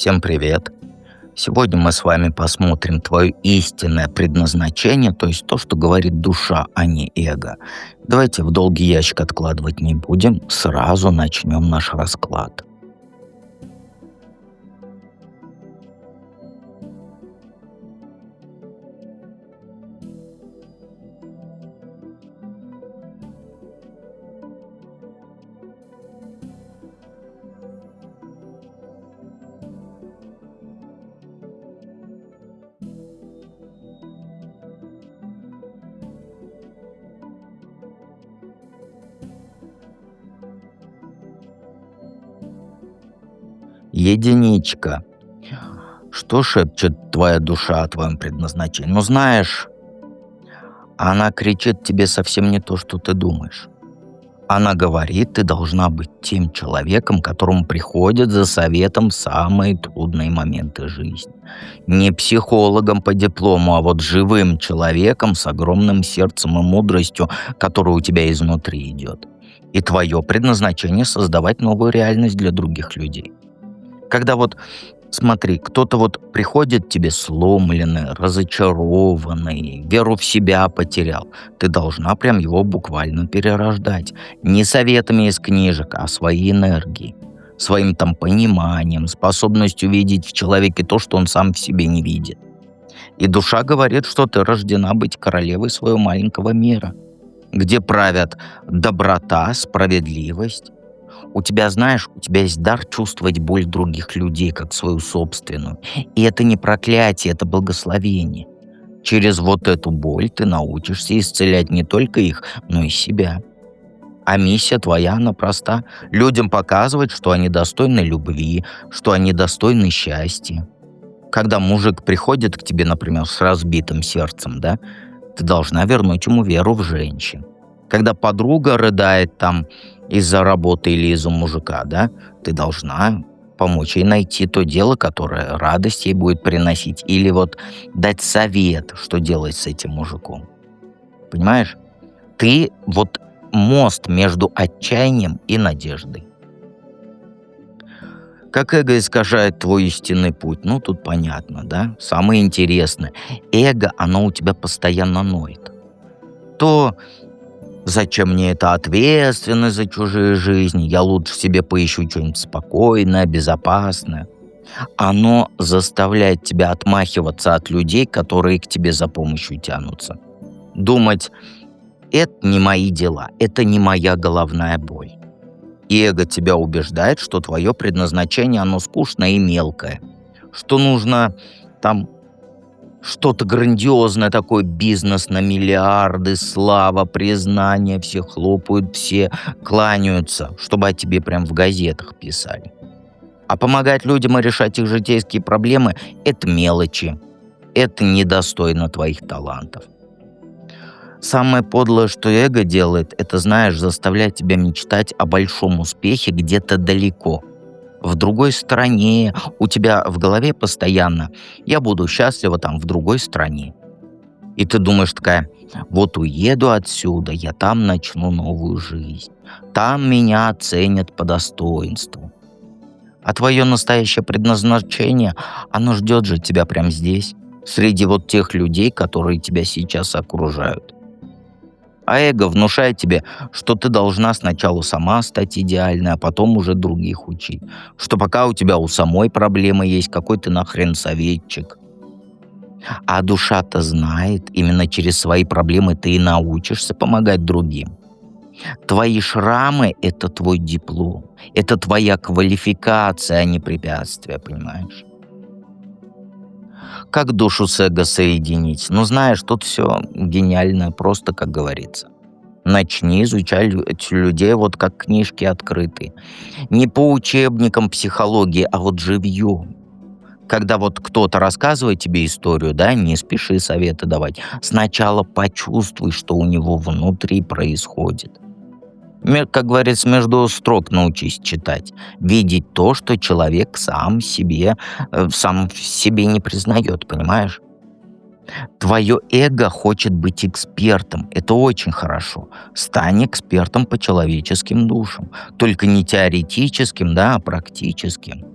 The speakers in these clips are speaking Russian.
Всем привет! Сегодня мы с вами посмотрим твое истинное предназначение, то есть то, что говорит душа, а не эго. Давайте в долгий ящик откладывать не будем, сразу начнем наш расклад. Единичка. Что шепчет твоя душа о твоем предназначении? Ну знаешь, она кричит тебе совсем не то, что ты думаешь. Она говорит, ты должна быть тем человеком, которому приходят за советом в самые трудные моменты жизни. Не психологом по диплому, а вот живым человеком с огромным сердцем и мудростью, которая у тебя изнутри идет. И твое предназначение — создавать новую реальность для других людей. Когда вот, смотри, кто-то вот приходит к тебе сломленный, разочарованный, веру в себя потерял, ты должна прям его буквально перерождать. Не советами из книжек, а своей энергией, своим там пониманием, способностью видеть в человеке то, что он сам в себе не видит. И душа говорит, что ты рождена быть королевой своего маленького мира, где правят доброта, справедливость. У тебя, знаешь, у тебя есть дар чувствовать боль других людей, как свою собственную. И это не проклятие, это благословение. Через вот эту боль ты научишься исцелять не только их, но и себя. А миссия твоя, она проста. Людям показывать, что они достойны любви, что они достойны счастья. Когда мужик приходит к тебе, например, с разбитым сердцем, да, ты должна вернуть ему веру в женщин. Когда подруга рыдает там из-за работы или из-за мужика, да, ты должна помочь ей найти то дело, которое радость ей будет приносить. Или вот дать совет, что делать с этим мужиком. Понимаешь? Ты вот мост между отчаянием и надеждой. Как эго искажает твой истинный путь? Ну, тут понятно, да? Самое интересное. Эго, оно у тебя постоянно ноет. То зачем мне эта ответственность за чужие жизни? Я лучше себе поищу что-нибудь спокойное, безопасное. Оно заставляет тебя отмахиваться от людей, которые к тебе за помощью тянутся. Думать, это не мои дела, это не моя головная боль. И эго тебя убеждает, что твое предназначение, оно скучное и мелкое. Что нужно там что-то грандиозное, такой бизнес на миллиарды, слава, признание, все хлопают, все кланяются, чтобы о тебе прям в газетах писали. А помогать людям и решать их житейские проблемы — это мелочи, это недостойно твоих талантов. Самое подлое, что эго делает, это, знаешь, заставлять тебя мечтать о большом успехе где-то далеко, в другой стране. У тебя в голове постоянно «я буду счастлива там в другой стране». И ты думаешь такая: вот уеду отсюда, я там начну новую жизнь. Там меня оценят по достоинству. А твое настоящее предназначение, оно ждет же тебя прямо здесь, среди вот тех людей, которые тебя сейчас окружают. А эго внушает тебе, что ты должна сначала сама стать идеальной, а потом уже других учить. Что пока у тебя у самой проблемы есть, какой ты нахрен советчик. А душа-то знает, именно через свои проблемы ты и научишься помогать другим. Твои шрамы — это твой диплом. Это твоя квалификация, а не препятствие, понимаешь? Как душу с эго соединить? Ну, знаешь, тут все гениально просто, как говорится. Начни изучать людей, вот как книжки открытые. Не по учебникам психологии, а вот живьем. Когда вот кто-то рассказывает тебе историю, да, не спеши советы давать. Сначала почувствуй, что у него внутри происходит. Как говорится, между строк научись читать. Видеть то, что человек сам в себе не признает, понимаешь? Твое эго хочет быть экспертом. Это очень хорошо. Стань экспертом по человеческим душам. Только не теоретическим, да, а практическим.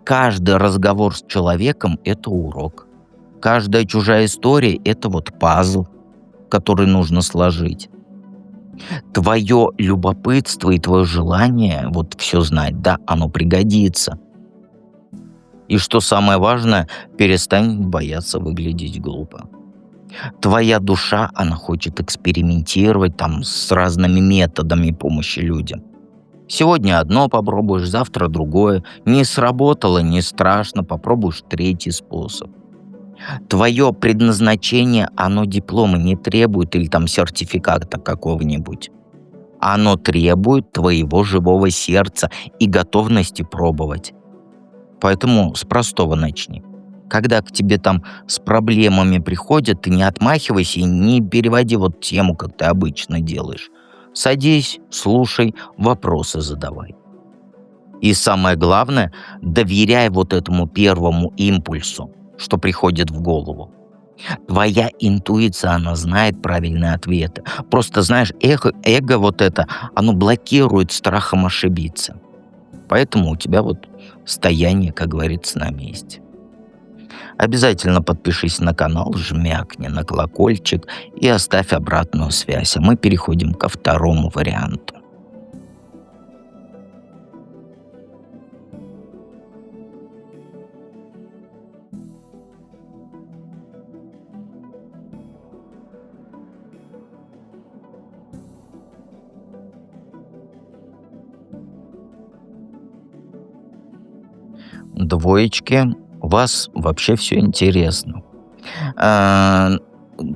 Каждый разговор с человеком — это урок. Каждая чужая история — это вот пазл, который нужно сложить. Твое любопытство и твое желание вот все знать, да, оно пригодится. И что самое важное, перестань бояться выглядеть глупо. Твоя душа, она хочет экспериментировать там с разными методами помощи людям. Сегодня одно попробуешь, завтра другое. Не сработало, не страшно, попробуешь третий способ. Твое предназначение, оно диплома не требует или там сертификата какого-нибудь. Оно требует твоего живого сердца и готовности пробовать. Поэтому с простого начни. Когда к тебе там с проблемами приходят, ты не отмахивайся и не переводи вот тему, как ты обычно делаешь. Садись, слушай, вопросы задавай. И самое главное, доверяй вот этому первому импульсу, что приходит в голову. Твоя интуиция, она знает правильные ответы. Просто знаешь, эго вот это, оно блокирует страхом ошибиться. Поэтому у тебя вот стояние, как говорится, на месте. Обязательно подпишись на канал, жмякни на колокольчик и оставь обратную связь. А мы переходим ко второму варианту. Двоечки, у вас вообще все интересно. А,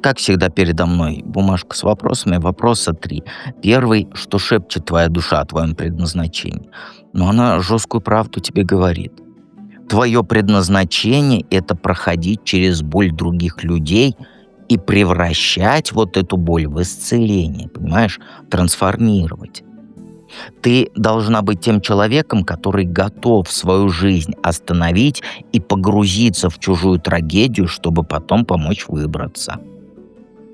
Как всегда передо мной бумажка с вопросами, вопроса три. Первый, что шепчет твоя душа о твоем предназначении? Но она жесткую правду тебе говорит. Твое предназначение — это проходить через боль других людей и превращать вот эту боль в исцеление, понимаешь? Трансформировать. Ты должна быть тем человеком, который готов свою жизнь остановить и погрузиться в чужую трагедию, чтобы потом помочь выбраться.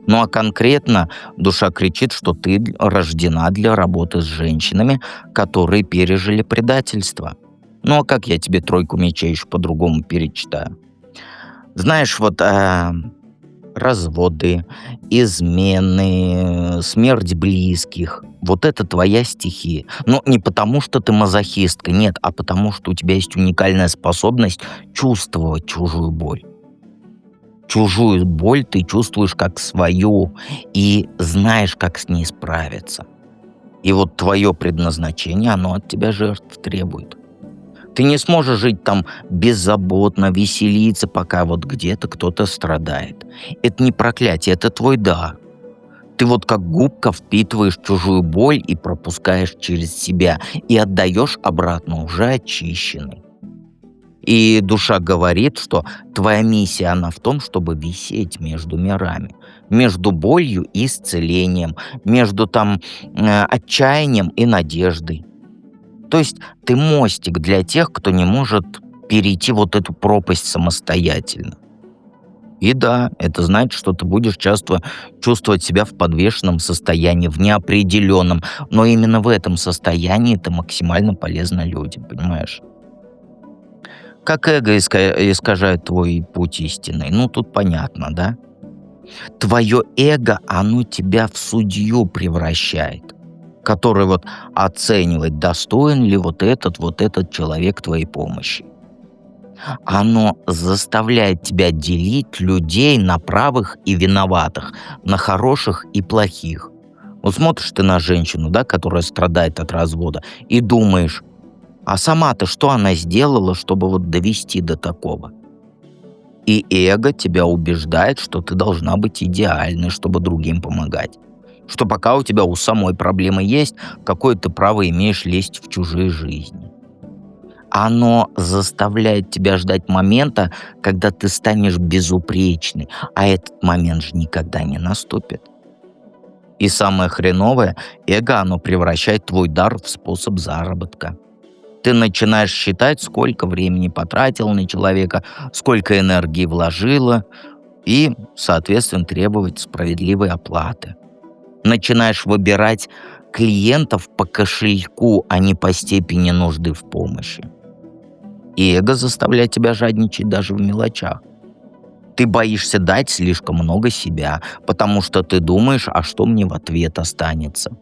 Ну а конкретно душа кричит, что ты рождена для работы с женщинами, которые пережили предательство. Ну а как я тебе тройку мечей еще по-другому перечитаю? Знаешь, вот разводы, измены, смерть близких — вот это твоя стихия. Но не потому, что ты мазохистка, нет, а потому, что у тебя есть уникальная способность чувствовать чужую боль. Чужую боль ты чувствуешь как свою и знаешь, как с ней справиться. И вот твое предназначение, оно от тебя жертв требует. Ты не сможешь жить там беззаботно, веселиться, пока вот где-то кто-то страдает. Это не проклятие, это твой дар. Ты вот как губка впитываешь чужую боль и пропускаешь через себя, и отдаешь обратно уже очищенный. И душа говорит, что твоя миссия, она в том, чтобы висеть между мирами. Между болью и исцелением, между там отчаянием и надеждой. То есть ты мостик для тех, кто не может перейти вот эту пропасть самостоятельно. И да, это значит, что ты будешь часто чувствовать себя в подвешенном состоянии, в неопределенном, но именно в этом состоянии ты максимально полезна людям, понимаешь? Как эго искажает твой путь истинный? Ну, тут понятно, да? Твое эго, оно тебя в судью превращает, который вот оценивает, достоин ли вот этот человек твоей помощи. Оно заставляет тебя делить людей на правых и виноватых, на хороших и плохих. Вот смотришь ты на женщину, да, которая страдает от развода, и думаешь, а сама-то что она сделала, чтобы вот довести до такого? И эго тебя убеждает, что ты должна быть идеальной, чтобы другим помогать. Что пока у тебя у самой проблемы есть, какое ты право имеешь лезть в чужие жизни. Оно заставляет тебя ждать момента, когда ты станешь безупречной, а этот момент же никогда не наступит. И самое хреновое, эго, оно превращает твой дар в способ заработка. Ты начинаешь считать, сколько времени потратил на человека, сколько энергии вложила, и, соответственно, требовать справедливой оплаты. Начинаешь выбирать клиентов по кошельку, а не по степени нужды в помощи. И эго заставляет тебя жадничать даже в мелочах. Ты боишься дать слишком много себя, потому что ты думаешь, а что мне в ответ останется.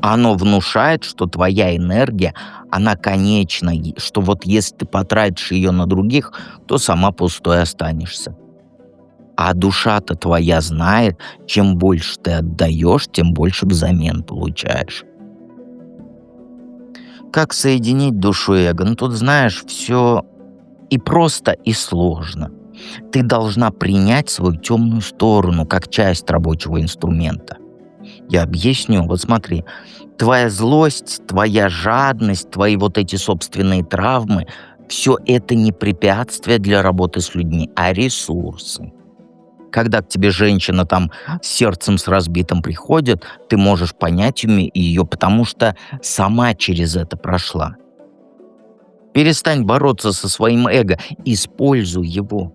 Оно внушает, что твоя энергия, она конечна, и что вот если ты потратишь ее на других, то сама пустой останешься. А душа-то твоя знает, чем больше ты отдаешь, тем больше взамен получаешь. Как соединить душу и эго? Ну тут знаешь, все и просто, и сложно. Ты должна принять свою темную сторону как часть рабочего инструмента. Я объясню. Вот смотри, твоя злость, твоя жадность, твои вот эти собственные травмы, все это не препятствие для работы с людьми, а ресурсы. Когда к тебе женщина там с сердцем с разбитым приходит, ты можешь понять ее, потому что сама через это прошла. Перестань бороться со своим эго, используй его.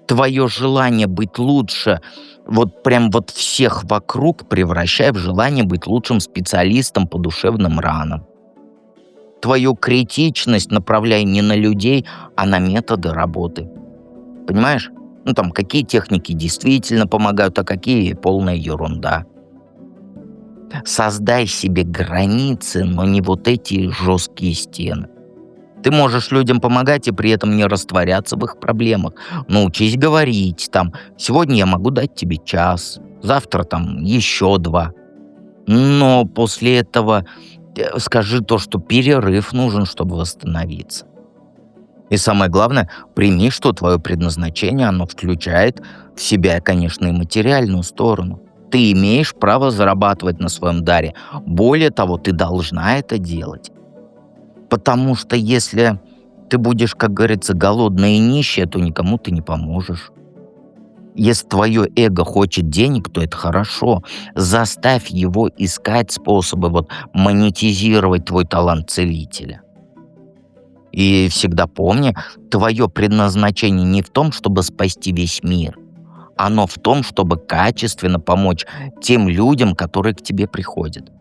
Твое желание быть лучше, вот прям вот всех вокруг превращай в желание быть лучшим специалистом по душевным ранам. Твою критичность направляй не на людей, а на методы работы. Понимаешь? Ну там, какие техники действительно помогают, а какие полная ерунда. Создай себе границы, но не вот эти жесткие стены. Ты можешь людям помогать и при этом не растворяться в их проблемах. Научись говорить, там, сегодня я могу дать тебе час, завтра там еще два. Но после этого скажи то, что перерыв нужен, чтобы восстановиться. И самое главное, прими, что твое предназначение, оно включает в себя, конечно, и материальную сторону. Ты имеешь право зарабатывать на своем даре. Более того, ты должна это делать. Потому что если ты будешь, как говорится, голодная и нищая, то никому ты не поможешь. Если твое эго хочет денег, то это хорошо. Заставь его искать способы вот монетизировать твой талант целителя. И всегда помни, твое предназначение не в том, чтобы спасти весь мир. Оно в том, чтобы качественно помочь тем людям, которые к тебе приходят.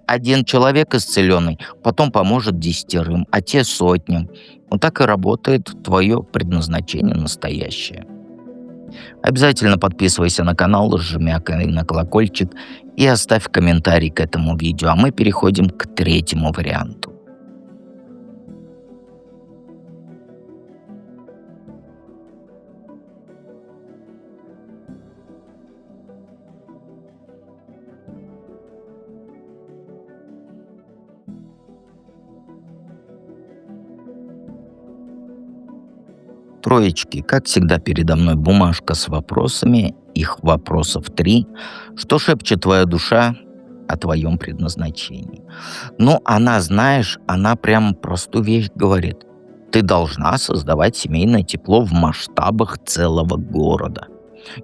Один человек исцеленный потом поможет 10, а те сотням. Вот так и работает твое предназначение настоящее. Обязательно подписывайся на канал, жмякай на колокольчик и оставь комментарий к этому видео, а мы переходим к третьему варианту. Троечки, как всегда, передо мной бумажка с вопросами, их вопросов 3. Что шепчет твоя душа о твоем предназначении? Ну, она, знаешь, она прям простую вещь говорит. Ты должна создавать семейное тепло в масштабах целого города.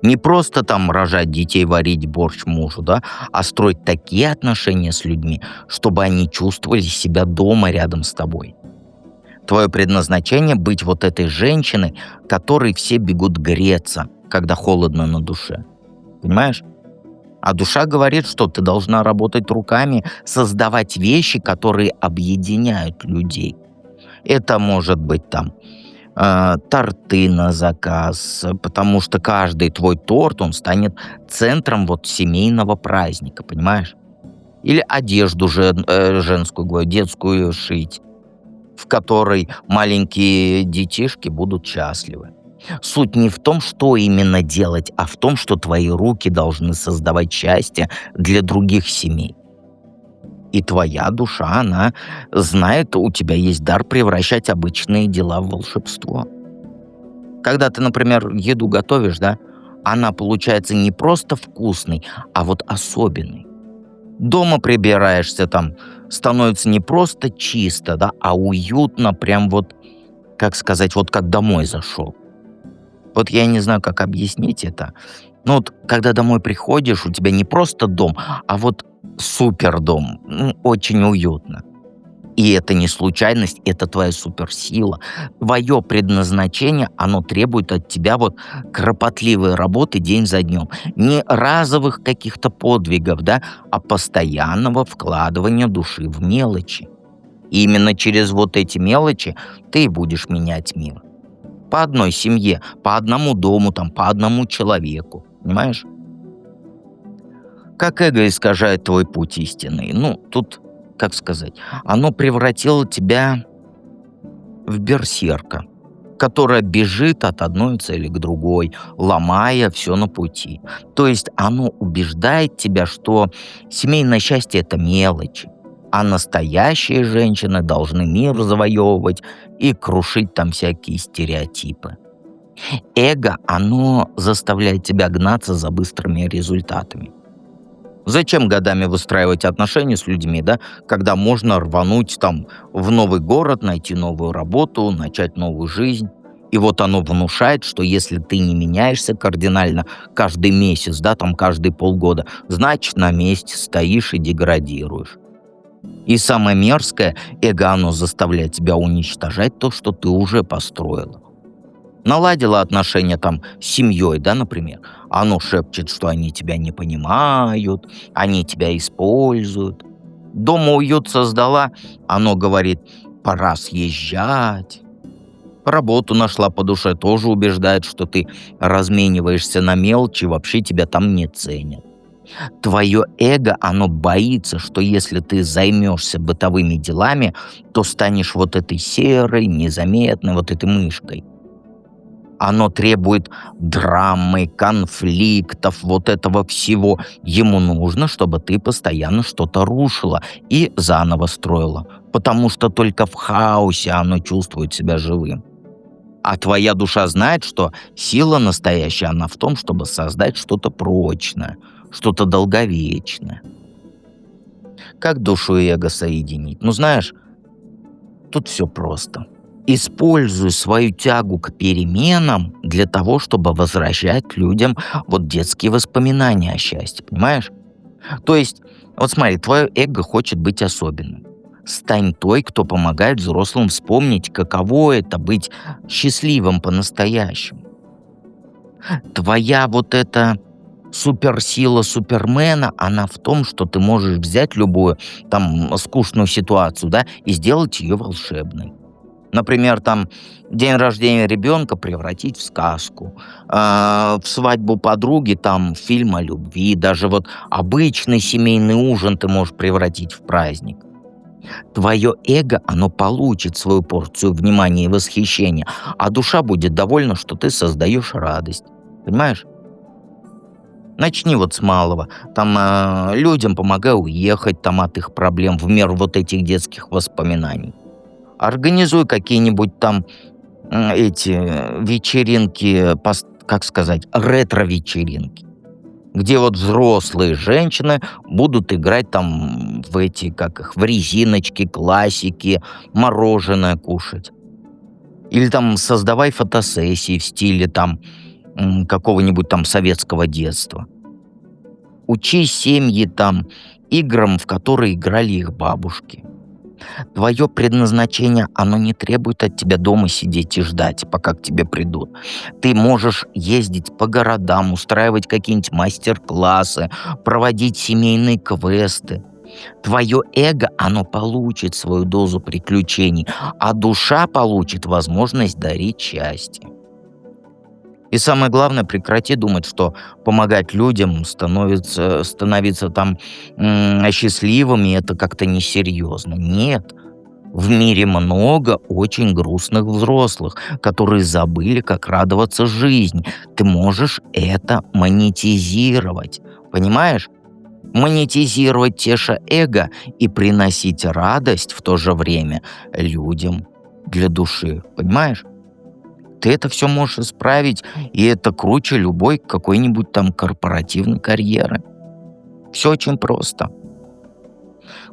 Не просто там рожать детей, варить борщ мужу, да, а строить такие отношения с людьми, чтобы они чувствовали себя дома рядом с тобой. Твое предназначение — быть вот этой женщиной, которой все бегут греться, когда холодно на душе. Понимаешь? А душа говорит, что ты должна работать руками, создавать вещи, которые объединяют людей. Это может быть там торты на заказ, потому что каждый твой торт, он станет центром вот семейного праздника, понимаешь? Или одежду женскую, говорю, детскую шить, в которой маленькие детишки будут счастливы. Суть не в том, что именно делать, а в том, что твои руки должны создавать счастье для других семей. И твоя душа, она знает, у тебя есть дар превращать обычные дела в волшебство. Когда ты, например, еду готовишь, да, она получается не просто вкусной, а вот особенной. Дома прибираешься, там становится не просто чисто, да, а уютно, прям вот, как сказать, вот как домой зашел. Вот я не знаю, как объяснить это. Но вот когда домой приходишь, у тебя не просто дом, а вот супер дом. Ну, очень уютно. И это не случайность, это твоя суперсила. Твое предназначение, оно требует от тебя вот кропотливой работы день за днем. Не разовых каких-то подвигов, да, а постоянного вкладывания души в мелочи. И именно через вот эти мелочи ты и будешь менять мир. По одной семье, по одному дому, там, по одному человеку. Понимаешь? Как эго искажает твой путь истинный? Ну, тут, как сказать, оно превратило тебя в берсерка, которая бежит от одной цели к другой, ломая все на пути. То есть оно убеждает тебя, что семейное счастье — это мелочи, а настоящие женщины должны мир завоевывать и крушить там всякие стереотипы. Эго, оно заставляет тебя гнаться за быстрыми результатами. Зачем годами выстраивать отношения с людьми, да, когда можно рвануть там в новый город, найти новую работу, начать новую жизнь? И вот оно внушает, что если ты не меняешься кардинально каждый месяц, да, там каждые полгода, значит на месте стоишь и деградируешь. И самое мерзкое, эго, оно заставляет тебя уничтожать то, что ты уже построила. Наладила отношения там с семьей, да, например, оно шепчет, что они тебя не понимают, они тебя используют. Дома уют создала, оно говорит, пора съезжать. Работу нашла по душе, тоже убеждает, что ты размениваешься на мелочи, вообще тебя там не ценят. Твое эго, оно боится, что если ты займешься бытовыми делами, то станешь вот этой серой, незаметной, вот этой мышкой. Оно требует драмы, конфликтов, вот этого всего. Ему нужно, чтобы ты постоянно что-то рушила и заново строила. Потому что только в хаосе оно чувствует себя живым. А твоя душа знает, что сила настоящая, она в том, чтобы создать что-то прочное, что-то долговечное. Как душу и эго соединить? Ну, знаешь, тут все просто. Используй свою тягу к переменам для того, чтобы возвращать людям вот детские воспоминания о счастье, понимаешь? То есть, вот смотри, твое эго хочет быть особенным. Стань той, кто помогает взрослым вспомнить, каково это быть счастливым по-настоящему. Твоя вот эта суперсила супермена, она в том, что ты можешь взять любую там скучную ситуацию, да, и сделать ее волшебной. Например, там день рождения ребенка превратить в сказку, в свадьбу подруги там фильм о любви, даже вот обычный семейный ужин ты можешь превратить в праздник. Твое эго, оно получит свою порцию внимания и восхищения, а душа будет довольна, что ты создаешь радость. Понимаешь? Начни вот с малого. Там людям помогай уехать там от их проблем в меру вот этих детских воспоминаний. Организуй какие-нибудь там эти вечеринки, как сказать, ретро-вечеринки, где вот взрослые женщины будут играть там в эти, как их, в резиночки, классики, мороженое кушать. Или там создавай фотосессии в стиле там какого-нибудь там советского детства. Учи семьи там играм, в которые играли их бабушки. Твое предназначение, оно не требует от тебя дома сидеть и ждать, пока к тебе придут. Ты можешь ездить по городам, устраивать какие-нибудь мастер-классы, проводить семейные квесты. Твое эго, оно получит свою дозу приключений, а душа получит возможность дарить счастье. И самое главное, прекрати думать, что помогать людям становиться там счастливыми, это как-то несерьезно. Нет. В мире много очень грустных взрослых, которые забыли, как радоваться жизни. Ты можешь это монетизировать. Понимаешь? Монетизировать, теша эго и приносить радость в то же время людям для души. Понимаешь? Ты это все можешь исправить, и это круче любой какой-нибудь там корпоративной карьеры. Все очень просто.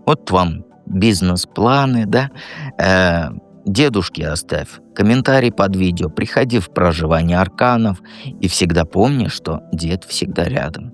Вот вам бизнес-планы, да? Дедушке оставь комментарий под видео, приходи в проживание арканов и всегда помни, что дед всегда рядом.